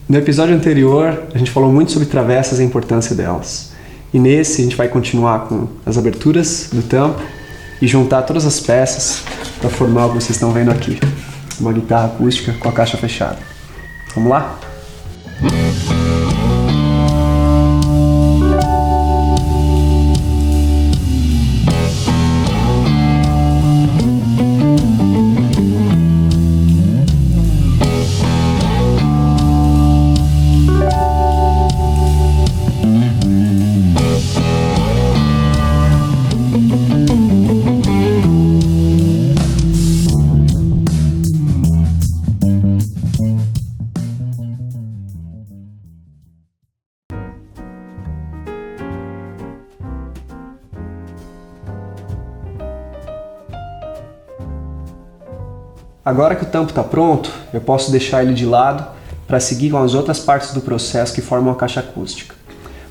No episódio anterior, a gente falou muito sobre travessas e a importância delas. E nesse, a gente vai continuar com as aberturas do tampo e juntar todas as peças para formar o que vocês estão vendo aqui. Uma guitarra acústica com a caixa fechada. Vamos lá? Agora que o tampo está pronto, eu posso deixar ele de lado para seguir com as outras partes do processo que formam a caixa acústica.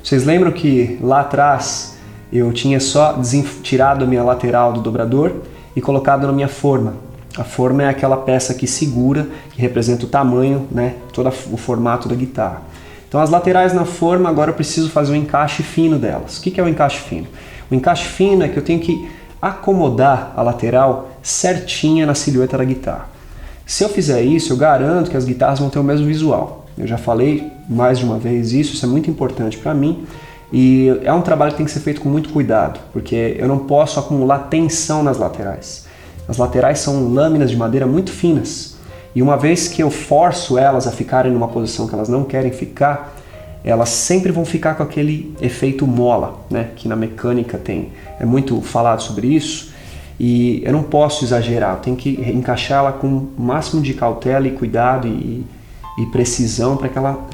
Vocês lembram que lá atrás eu tinha só tirado a minha lateral do dobrador e colocado na minha forma. A forma é aquela peça que segura, que representa o tamanho, né, todo o formato da guitarra. Então as laterais na forma, agora eu preciso fazer um encaixe fino delas. O que é o encaixe fino? O encaixe fino é que eu tenho que acomodar a lateral certinha na silhueta da guitarra. Se eu fizer isso, eu garanto que as guitarras vão ter o mesmo visual. Eu já falei mais de uma vez isso é muito importante para mim e é um trabalho que tem que ser feito com muito cuidado, porque eu não posso acumular tensão nas laterais. As laterais são lâminas de madeira muito finas e uma vez que eu forço elas a ficarem numa posição que elas não querem ficar, elas sempre vão ficar com aquele efeito mola, né, que na mecânica é muito falado sobre isso, e eu não posso exagerar, eu tenho que encaixá-la com o máximo de cautela e cuidado e precisão para que ela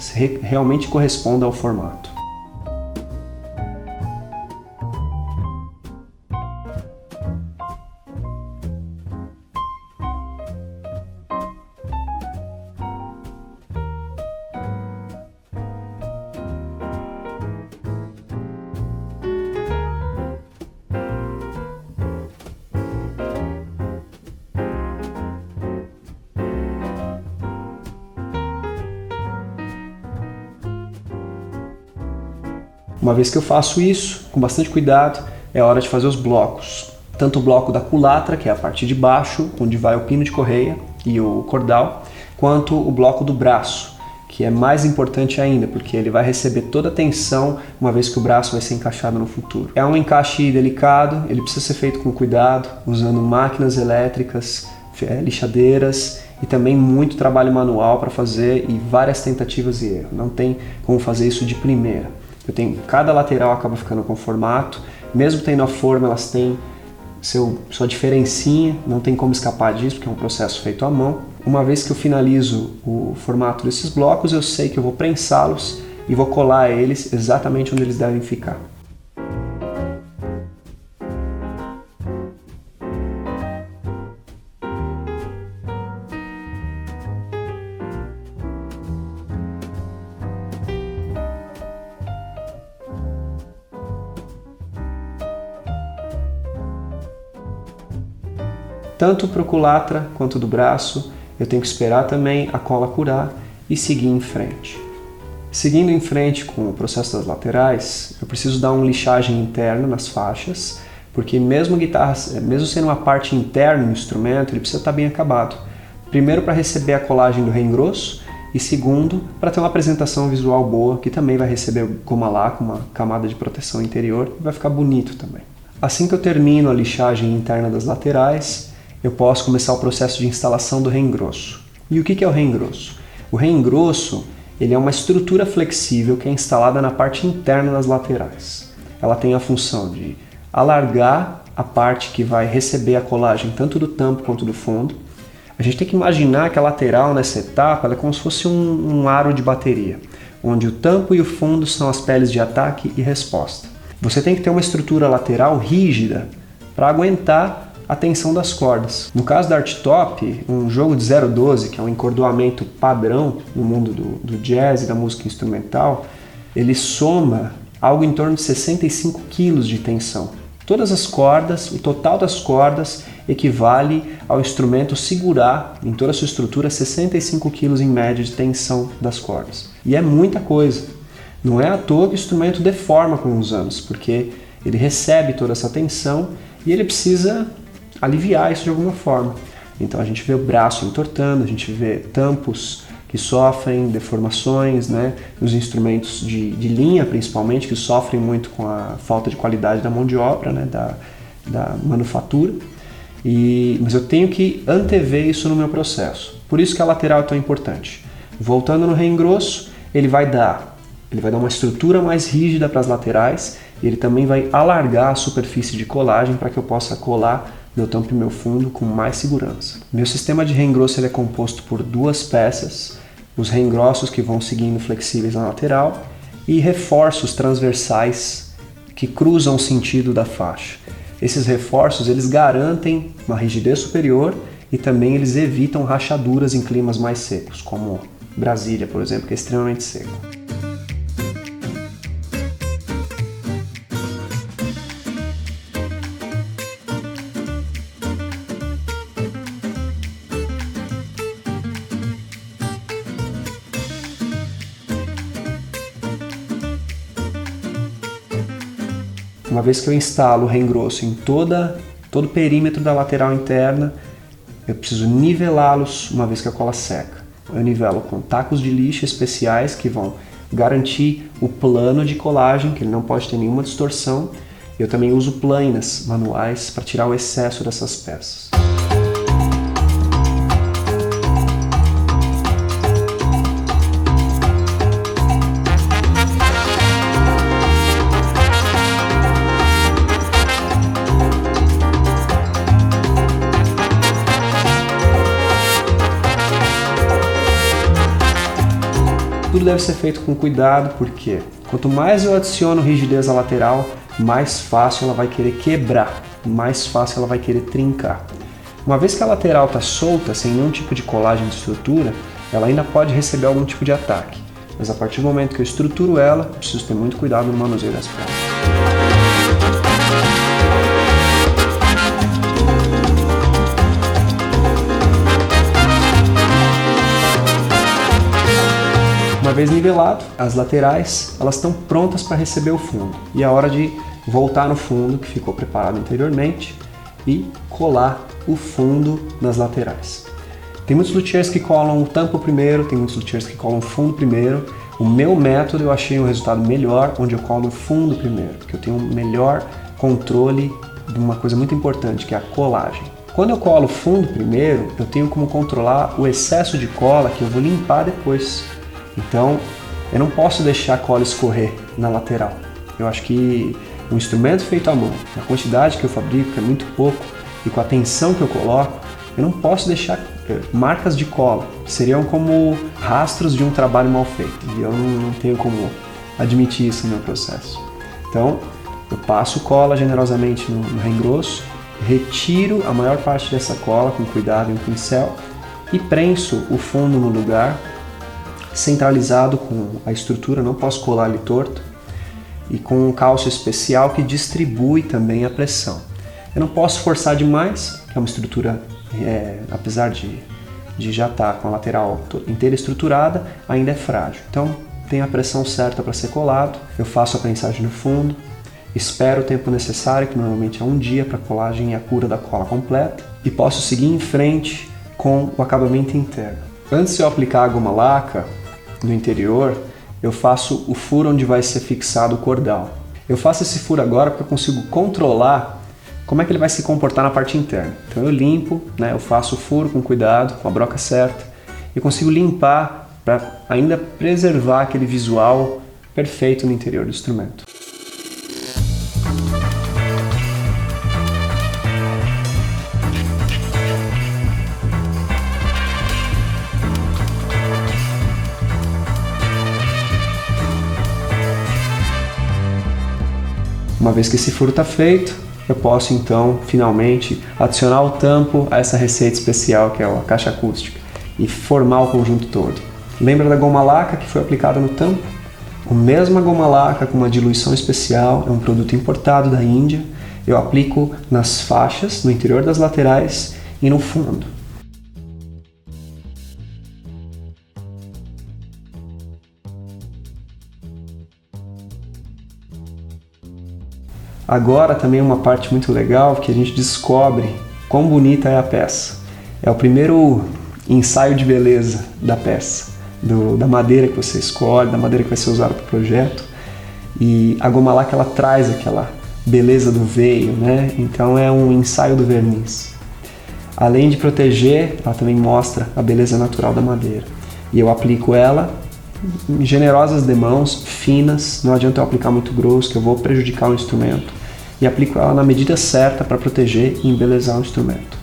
realmente corresponda ao formato. Uma vez que eu faço isso, com bastante cuidado, é hora de fazer os blocos. Tanto o bloco da culatra, que é a parte de baixo, onde vai o pino de correia e o cordal, quanto o bloco do braço, que é mais importante ainda, porque ele vai receber toda a tensão uma vez que o braço vai ser encaixado no futuro. É um encaixe delicado, ele precisa ser feito com cuidado, usando máquinas elétricas, lixadeiras e também muito trabalho manual para fazer e várias tentativas e erros. Não tem como fazer isso de primeira. Cada lateral acaba ficando com formato, mesmo tendo a forma, elas têm sua diferencinha, não tem como escapar disso, porque é um processo feito à mão. Uma vez que eu finalizo o formato desses blocos, eu sei que eu vou prensá-los e vou colar eles exatamente onde eles devem ficar. Tanto para o culatra quanto do braço, eu tenho que esperar também a cola curar e seguir em frente. Seguindo em frente com o processo das laterais, eu preciso dar uma lixagem interna nas faixas, porque mesmo sendo uma parte interna do instrumento, ele precisa estar bem acabado. Primeiro para receber a colagem do reem-grosso e segundo para ter uma apresentação visual boa, que também vai receber goma laca, uma camada de proteção interior e vai ficar bonito também. Assim que eu termino a lixagem interna das laterais, eu posso começar o processo de instalação do reem-grosso. E o que é o reem-grosso? O reem-grosso ele é uma estrutura flexível que é instalada na parte interna das laterais. Ela tem a função de alargar a parte que vai receber a colagem tanto do tampo quanto do fundo. A gente tem que imaginar que a lateral nessa etapa é como se fosse um aro de bateria, onde o tampo e o fundo são as peles de ataque e resposta. Você tem que ter uma estrutura lateral rígida para aguentar a tensão das cordas. No caso da Archtop, um jogo de 012, que é um encordoamento padrão no mundo do jazz e da música instrumental, ele soma algo em torno de 65 kg de tensão. Todas as cordas, o total das cordas, equivale ao instrumento segurar em toda a sua estrutura 65 kg em média de tensão das cordas. E é muita coisa. Não é à toa que o instrumento deforma com os anos, porque ele recebe toda essa tensão e ele precisa aliviar isso de alguma forma. Então a gente vê o braço entortando, a gente vê tampos que sofrem deformações, né? Os instrumentos de linha, principalmente, que sofrem muito com a falta de qualidade da mão de obra, né? da manufatura. Mas eu tenho que antever isso no meu processo. Por isso que a lateral é tão importante. Voltando no regrosso, ele vai dar uma estrutura mais rígida para as laterais e ele também vai alargar a superfície de colagem para que eu possa colar meu tampo e meu fundo com mais segurança. Meu sistema de regrosso ele é composto por duas peças, os regrossos que vão seguindo flexíveis na lateral e reforços transversais que cruzam o sentido da faixa. Esses reforços eles garantem uma rigidez superior e também eles evitam rachaduras em climas mais secos, como Brasília, por exemplo, que é extremamente seco. Uma vez que eu instalo o regrosso em todo o perímetro da lateral interna, eu preciso nivelá-los uma vez que a cola seca. Eu nivelo com tacos de lixa especiais que vão garantir o plano de colagem, que ele não pode ter nenhuma distorção. Eu também uso plainas manuais para tirar o excesso dessas peças. Tudo deve ser feito com cuidado, porque quanto mais eu adiciono rigidez à lateral, mais fácil ela vai querer quebrar, mais fácil ela vai querer trincar. Uma vez que a lateral está solta, sem nenhum tipo de colagem de estrutura, ela ainda pode receber algum tipo de ataque. Mas a partir do momento que eu estruturo ela, eu preciso ter muito cuidado no manuseio das peças. Uma vez nivelado, as laterais elas estão prontas para receber o fundo. E é hora de voltar no fundo que ficou preparado anteriormente e colar o fundo nas laterais. Tem muitos luthiers que colam o tampo primeiro, tem muitos luthiers que colam o fundo primeiro. O meu método eu achei um resultado melhor, onde eu colo o fundo primeiro, porque eu tenho um melhor controle de uma coisa muito importante, que é a colagem. Quando eu colo o fundo primeiro, eu tenho como controlar o excesso de cola que eu vou limpar depois. Então, eu não posso deixar a cola escorrer na lateral. Eu acho que um instrumento feito à mão, a quantidade que eu fabrico, que é muito pouco, e com a tensão que eu coloco, eu não posso deixar marcas de cola. Seriam como rastros de um trabalho mal feito. E eu não tenho como admitir isso no meu processo. Então, eu passo cola generosamente no regrosso, retiro a maior parte dessa cola com cuidado em um pincel e prenso o fundo no lugar, centralizado com a estrutura, não posso colar ele torto, e com um calço especial que distribui também a pressão. Eu não posso forçar demais, que é uma estrutura, apesar de já estar com a lateral inteira estruturada, ainda é frágil. Então tem a pressão certa para ser colado, eu faço a prensagem no fundo, espero o tempo necessário, que normalmente é um dia para a colagem e a cura da cola completa, e posso seguir em frente com o acabamento interno. Antes de eu aplicar a goma laca no interior, eu faço o furo onde vai ser fixado o cordal. Eu faço esse furo agora porque eu consigo controlar como é que ele vai se comportar na parte interna. Então eu limpo, né, eu faço o furo com cuidado, com a broca certa, e consigo limpar para ainda preservar aquele visual perfeito no interior do instrumento. Uma vez que esse furo está feito, eu posso então, finalmente, adicionar o tampo a essa receita especial que é a caixa acústica e formar o conjunto todo. Lembra da goma laca que foi aplicada no tampo? A mesma goma laca com uma diluição especial, é um produto importado da Índia Eu aplico nas faixas, no interior das laterais e no fundo. Agora também uma parte muito legal que a gente descobre quão bonita é a peça. É o primeiro ensaio de beleza da peça, da madeira que você escolhe, da madeira que vai ser usada para o projeto. E a goma laca ela traz aquela beleza do veio, né? Então é um ensaio do verniz. Além de proteger, ela também mostra a beleza natural da madeira. E eu aplico ela em generosas demãos, finas, não adianta eu aplicar muito grosso, que eu vou prejudicar o instrumento. E aplico ela na medida certa para proteger e embelezar o instrumento.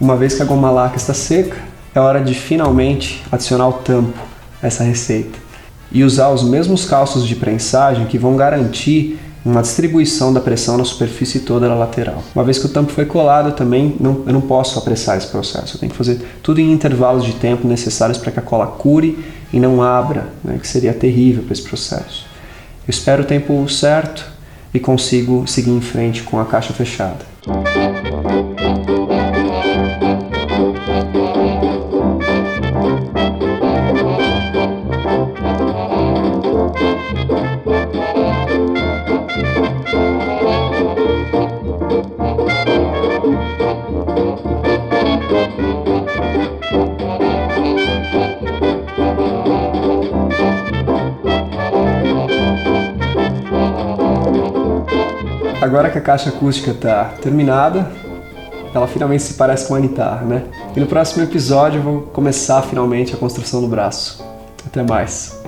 Uma vez que a goma laca está seca, é hora de finalmente adicionar o tampo a essa receita e usar os mesmos calços de prensagem que vão garantir uma distribuição da pressão na superfície toda da lateral. Uma vez que o tampo foi colado, eu não posso apressar esse processo. Eu tenho que fazer tudo em intervalos de tempo necessários para que a cola cure e não abra, né, que seria terrível para esse processo. Eu espero o tempo certo e consigo seguir em frente com a caixa fechada. Agora que a caixa acústica está terminada, ela finalmente se parece com uma guitarra, né? E no próximo episódio eu vou começar finalmente a construção do braço. Até mais!